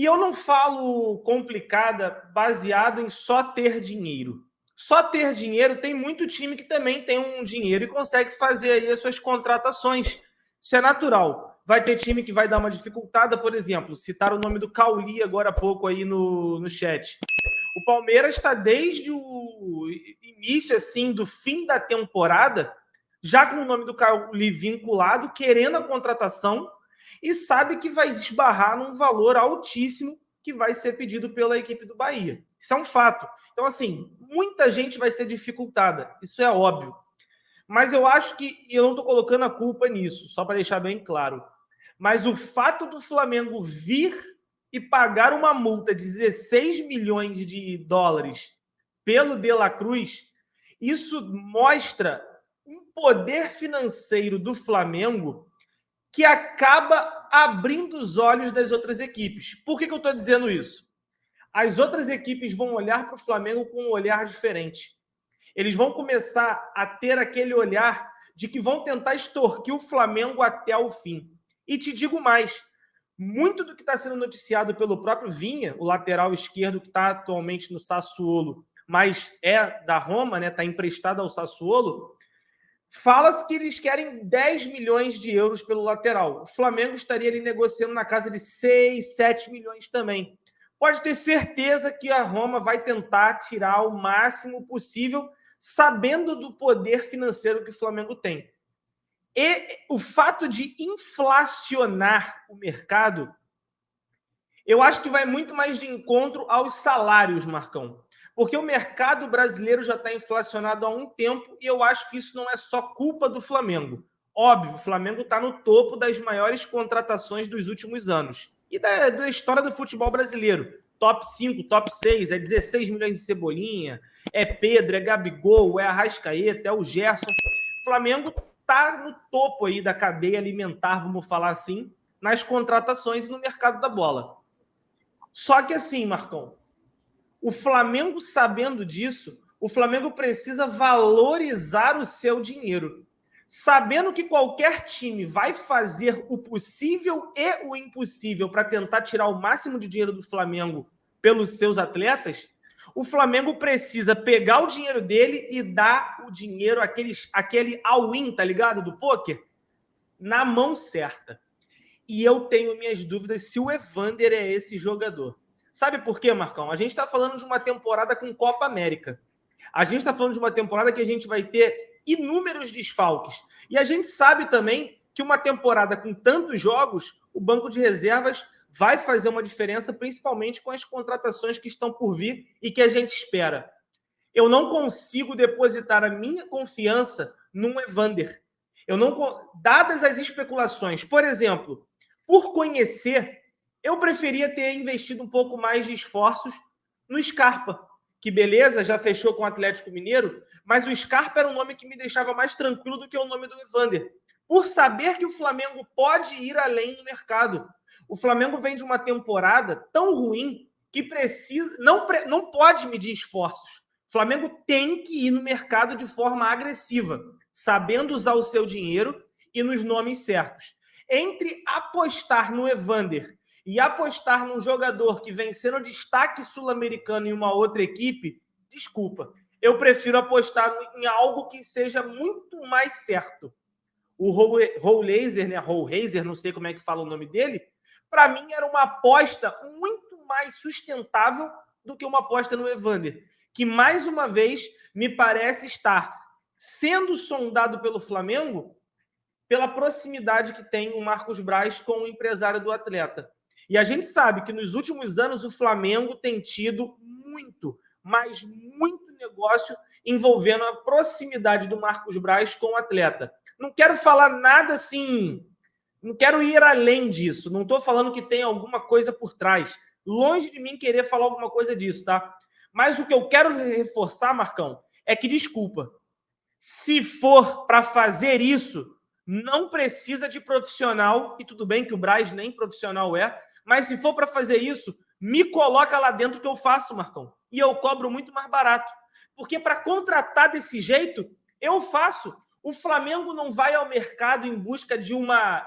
E eu não falo complicada baseado em só ter dinheiro. Só ter dinheiro, tem muito time que também tem um dinheiro e consegue fazer aí as suas contratações. Isso é natural. Vai ter time que vai dar uma dificultada, por exemplo, citar o nome do Cauli agora há pouco aí no chat. O Palmeiras está desde o início, assim, do fim da temporada, já com o nome do Cauli vinculado, querendo a contratação, e sabe que vai esbarrar num valor altíssimo que vai ser pedido pela equipe do Bahia. Isso é um fato. Então, assim, muita gente vai ser dificultada, isso é óbvio. Mas eu acho que, e eu não estou colocando a culpa nisso, só para deixar bem claro, mas o fato do Flamengo vir e pagar uma multa de 16 milhões de dólares pelo De La Cruz, isso mostra um poder financeiro do Flamengo que acaba abrindo os olhos das outras equipes. Por que eu estou dizendo isso? As outras equipes vão olhar para o Flamengo com um olhar diferente. Eles vão começar a ter aquele olhar de que vão tentar extorquir o Flamengo até o fim. E te digo mais, muito do que está sendo noticiado pelo próprio Vinha, o lateral esquerdo que está atualmente no Sassuolo, mas é da Roma, né? Está emprestado ao Sassuolo, fala-se que eles querem 10 milhões de euros pelo lateral. O Flamengo estaria ali negociando na casa de 6, 7 milhões também. Pode ter certeza que a Roma vai tentar tirar o máximo possível, sabendo do poder financeiro que o Flamengo tem. E o fato de inflacionar o mercado, eu acho que vai muito mais de encontro aos salários, Marcão. Porque o mercado brasileiro já está inflacionado há um tempo e eu acho que isso não é só culpa do Flamengo. Óbvio, o Flamengo está no topo das maiores contratações dos últimos anos. E da história do futebol brasileiro. Top 5, top 6, é 16 milhões de Cebolinha, é Pedro, é Gabigol, é Arrascaeta, é o Gerson. O Flamengo está no topo aí da cadeia alimentar, vamos falar assim, nas contratações e no mercado da bola. Só que assim, Marcão, o Flamengo, sabendo disso, o Flamengo precisa valorizar o seu dinheiro. Sabendo que qualquer time vai fazer o possível e o impossível para tentar tirar o máximo de dinheiro do Flamengo pelos seus atletas, o Flamengo precisa pegar o dinheiro dele e dar o dinheiro, aquele all-in, tá ligado? Do pôquer, na mão certa. E eu tenho minhas dúvidas se o Evander é esse jogador. Sabe por quê, Marcão? A gente está falando de uma temporada com Copa América. A gente está falando de uma temporada que a gente vai ter inúmeros desfalques. E a gente sabe também que uma temporada com tantos jogos, o banco de reservas vai fazer uma diferença, principalmente com as contratações que estão por vir e que a gente espera. Eu não consigo depositar a minha confiança num Evander. Eu não, dadas as especulações, por exemplo, por conhecer, eu preferia ter investido um pouco mais de esforços no Scarpa, que beleza, já fechou com o Atlético Mineiro, mas o Scarpa era um nome que me deixava mais tranquilo do que o nome do Evander, por saber que o Flamengo pode ir além no mercado. O Flamengo vem de uma temporada tão ruim que precisa, não pode medir esforços. O Flamengo tem que ir no mercado de forma agressiva, sabendo usar o seu dinheiro e nos nomes certos. Entre apostar no Evander e apostar num jogador que vem sendo destaque sul-americano em uma outra equipe, desculpa, eu prefiro apostar em algo que seja muito mais certo. O Rollhazer, né? Rollhazer, não sei como é que fala o nome dele, para mim era uma aposta muito mais sustentável do que uma aposta no Evander, que mais uma vez me parece estar sendo sondado pelo Flamengo pela proximidade que tem o Marcos Braz com o empresário do atleta. E a gente sabe que nos últimos anos o Flamengo tem tido muito, mas muito negócio envolvendo a proximidade do Marcos Braz com o atleta. Não quero falar nada assim, não quero ir além disso, não estou falando que tem alguma coisa por trás. Longe de mim querer falar alguma coisa disso, tá? Mas o que eu quero reforçar, Marcão, é que, desculpa, se for para fazer isso, não precisa de profissional, e tudo bem que o Braz nem profissional é, mas se for para fazer isso, me coloca lá dentro que eu faço, Marcão. E eu cobro muito mais barato. Porque para contratar desse jeito, eu faço. O Flamengo não vai ao mercado em busca de uma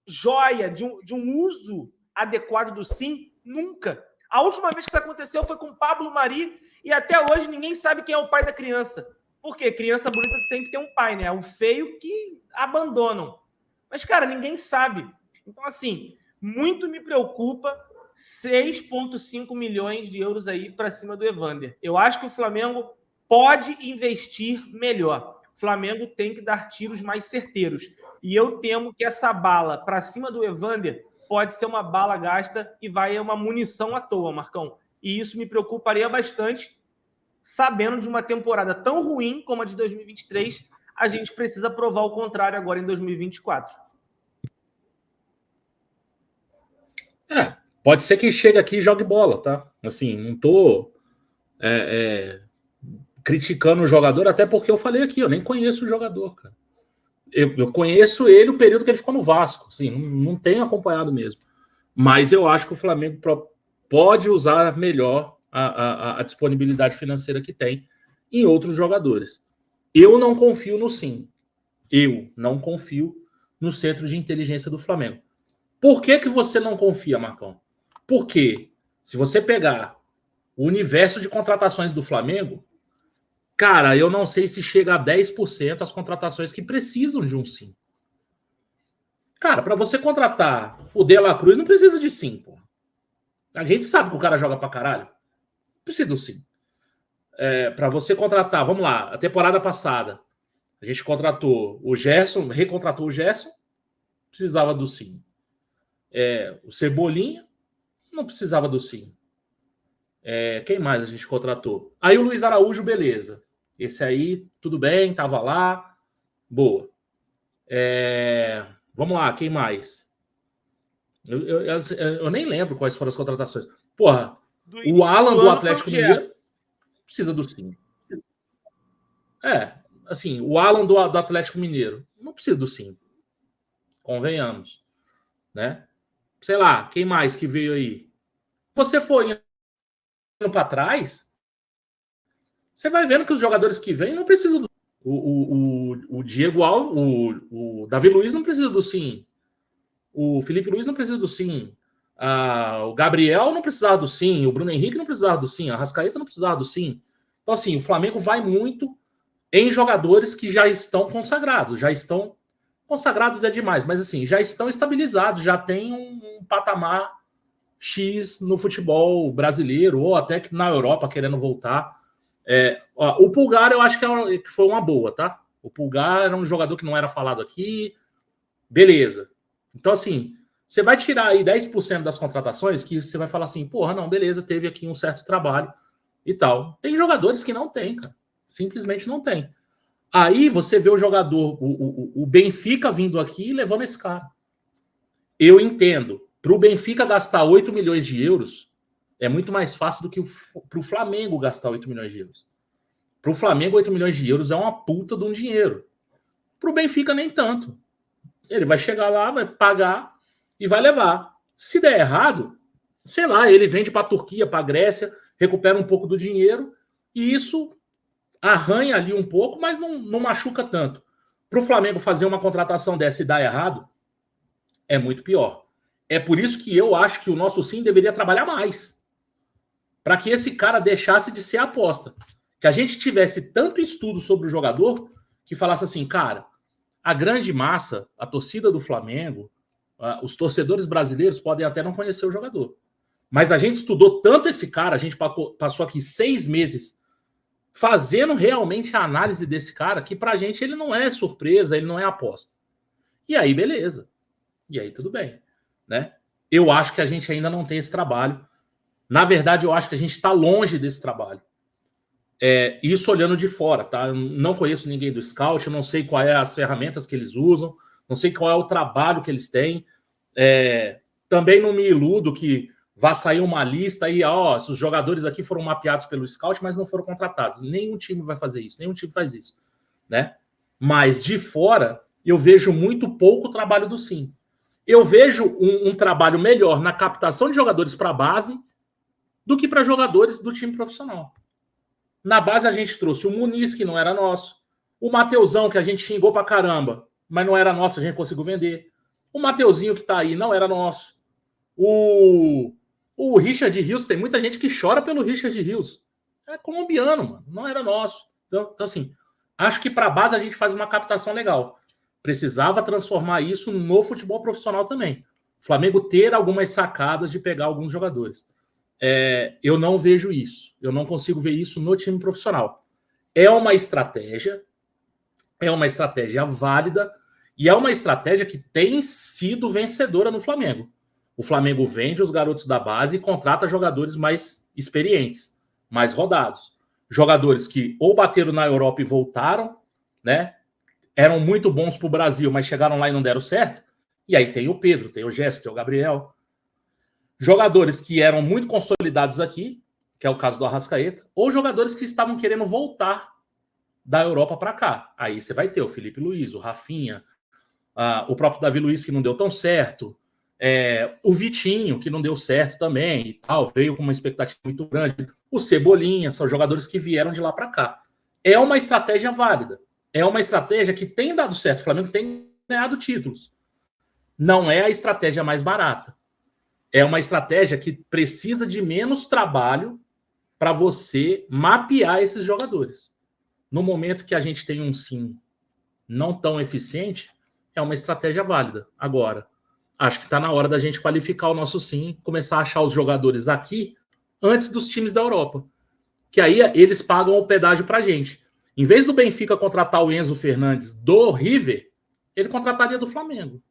joia, de um uso adequado do Sim? Nunca. A última vez que isso aconteceu foi com o Pablo Mari e até hoje ninguém sabe quem é o pai da criança. Por quê? Criança bonita sempre tem um pai, né? O feio que abandonam. Mas, cara, ninguém sabe. Então, assim, muito me preocupa 6,5 milhões de euros aí para cima do Evander. Eu acho que o Flamengo pode investir melhor. O Flamengo tem que dar tiros mais certeiros. E eu temo que essa bala para cima do Evander pode ser uma bala gasta e vai uma munição à toa, Marcão. E isso me preocuparia bastante, sabendo de uma temporada tão ruim como a de 2023, a gente precisa provar o contrário agora em 2024. Pode ser que chegue aqui e jogue bola, tá? Assim, não tô criticando o jogador, até porque eu falei aqui, eu nem conheço o jogador, cara. Eu conheço ele o período que ele ficou no Vasco, assim, não tenho acompanhado mesmo. Mas eu acho que o Flamengo pode usar melhor a disponibilidade financeira que tem em outros jogadores. Eu não confio no Sim. Eu não confio no centro de inteligência do Flamengo. Por que você não confia, Marcão? Porque se você pegar o universo de contratações do Flamengo, cara, eu não sei se chega a 10% as contratações que precisam de um Sim. Cara, para você contratar o De La Cruz, não precisa de Sim, pô. A gente sabe que o cara joga pra caralho. Não precisa do Sim. Para você contratar, vamos lá, a temporada passada, a gente contratou o Gerson, recontratou o Gerson, precisava do Sim. O Cebolinha, não precisava do Sim. Quem mais a gente contratou? Aí o Luiz Araújo, beleza. Esse aí, tudo bem, tava lá. Boa. Vamos lá, quem mais? Eu nem lembro quais foram as contratações. Porra, o Alan do Atlético Mineiro precisa do Sim. Assim, o Alan do Atlético Mineiro não precisa do Sim. Convenhamos. Né? Sei lá, quem mais que veio aí? Você foi indo para trás, você vai vendo que os jogadores que vêm não precisam do... O Diego Alves, o Davi Luiz não precisa do Sim. O Felipe Luiz não precisa do Sim. O Gabriel não precisava do Sim. O Bruno Henrique não precisava do Sim. A Arrascaeta não precisava do Sim. Então, assim, o Flamengo vai muito em jogadores que já estão consagrados. Já estão... Consagrados é demais, mas assim, já estão estabilizados, já tem um patamar X no futebol brasileiro, ou até que na Europa querendo voltar. O Pulgar eu acho que foi uma boa, tá? O Pulgar era um jogador que não era falado aqui. Beleza. Então, assim, você vai tirar aí 10% das contratações que você vai falar assim, porra, não, beleza, teve aqui um certo trabalho e tal. Tem jogadores que não tem, cara. Simplesmente não tem. Aí você vê o jogador, o Benfica vindo aqui e levando esse cara. Eu entendo. Para o Benfica gastar 8 milhões de euros, é muito mais fácil do que para o Flamengo gastar 8 milhões de euros. Para o Flamengo, 8 milhões de euros é uma puta de um dinheiro. Para o Benfica, nem tanto. Ele vai chegar lá, vai pagar e vai levar. Se der errado, sei lá, ele vende para a Turquia, para a Grécia, recupera um pouco do dinheiro e isso arranha ali um pouco, mas não machuca tanto. Para o Flamengo fazer uma contratação dessa e dar errado, é muito pior. É por isso que eu acho que o nosso Sim deveria trabalhar mais. Para que esse cara deixasse de ser aposta. Que a gente tivesse tanto estudo sobre o jogador que falasse assim, cara, a grande massa, a torcida do Flamengo, os torcedores brasileiros podem até não conhecer o jogador. Mas a gente estudou tanto esse cara, a gente passou aqui 6 meses fazendo realmente a análise desse cara, que pra gente ele não é surpresa, ele não é aposta. E aí, beleza. E aí, tudo bem. Né? Eu acho que a gente ainda não tem esse trabalho. Na verdade, eu acho que a gente está longe desse trabalho. Isso olhando de fora, tá? Eu não conheço ninguém do Scout, eu não sei quais são as ferramentas que eles usam, não sei qual é o trabalho que eles têm. Também não me iludo que vai sair uma lista aí, os jogadores aqui foram mapeados pelo Scout, mas não foram contratados. Nenhum time vai fazer isso, nenhum time faz isso. Né? Mas de fora, eu vejo muito pouco trabalho do Sim. Eu vejo um trabalho melhor na captação de jogadores para a base do que para jogadores do time profissional. Na base a gente trouxe o Muniz, que não era nosso, o Mateusão, que a gente xingou pra caramba, mas não era nosso, a gente conseguiu vender. O Mateuzinho que tá aí não era nosso. O Richard Rios, tem muita gente que chora pelo Richard Rios. É colombiano, mano, não era nosso. Então assim, acho que para a base a gente faz uma captação legal. Precisava transformar isso no futebol profissional também. O Flamengo ter algumas sacadas de pegar alguns jogadores. Eu não vejo isso. Eu não consigo ver isso no time profissional. É uma estratégia válida e é uma estratégia que tem sido vencedora no Flamengo. O Flamengo vende os garotos da base e contrata jogadores mais experientes, mais rodados. Jogadores que ou bateram na Europa e voltaram, né? Eram muito bons para o Brasil, mas chegaram lá e não deram certo. E aí tem o Pedro, tem o Gerson, tem o Gabriel. Jogadores que eram muito consolidados aqui, que é o caso do Arrascaeta, ou jogadores que estavam querendo voltar da Europa para cá. Aí você vai ter o Felipe Luiz, o Rafinha, o próprio Davi Luiz, que não deu tão certo, o Vitinho, que não deu certo também, e tal, veio com uma expectativa muito grande, o Cebolinha, são jogadores que vieram de lá para cá. É uma estratégia válida. É uma estratégia que tem dado certo. O Flamengo tem ganhado títulos. Não é a estratégia mais barata. É uma estratégia que precisa de menos trabalho para você mapear esses jogadores. No momento que a gente tem um sim não tão eficiente, é uma estratégia válida. Agora, acho que está na hora da gente qualificar o nosso sim, começar a achar os jogadores aqui antes dos times da Europa. Que aí eles pagam o pedágio para a gente. Em vez do Benfica contratar o Enzo Fernandes do River, ele contrataria do Flamengo.